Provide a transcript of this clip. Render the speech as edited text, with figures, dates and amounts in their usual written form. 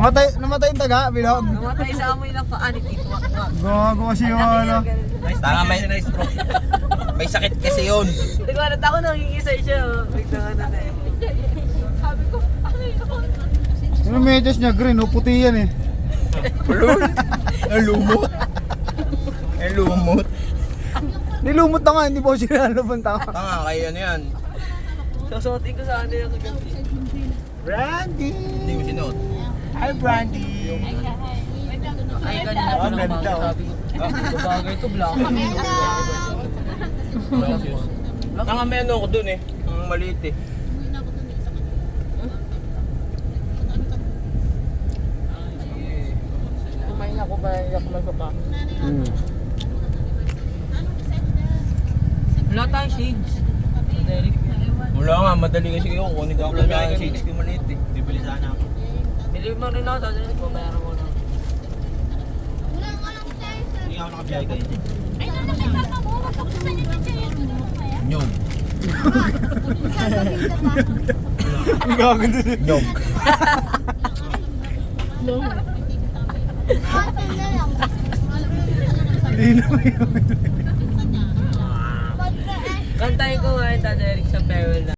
Namatay yung taga, bilog. Namatay sa amoy ng paa ni Tito Wakwak. Gago kasi yung ano. Tanga may stroke. May sakit kasi yun. Hindi ko alam, ako nangingisay siya. Biglang ano na eh. Yung medyas niya green, puti yan eh. Ang lumot. Ang lumot. Nilumot na nga, hindi po sila nalapunta. Tanga kayo ano yan. Susuotin ko sa ano yung kagabi. Brandy! Hindi mo sinuot. Hi Brandy! Ay, kanina pa nang ganda, oh. sabi ko. Bagay to, black. Tanga may ano ko dun eh. Ang maliit eh. Kumain ako ba? Iyak mo pa. Wala tayong shades. Derek. Wala nga, madali kasi kayo. Kunin ko lang yung shades ko maliit eh. Bibili sana ako. Bili mo rin ako. Derek mo, bayaran mo na. Hindi ako nakabiyay kayo. Ay, naman papa mo. Gusto niya picture yun. Nyog. Ang gaganda siya. Nyog. Hindi naman yun. Kantahin ko nga yung Derek sa farewell na.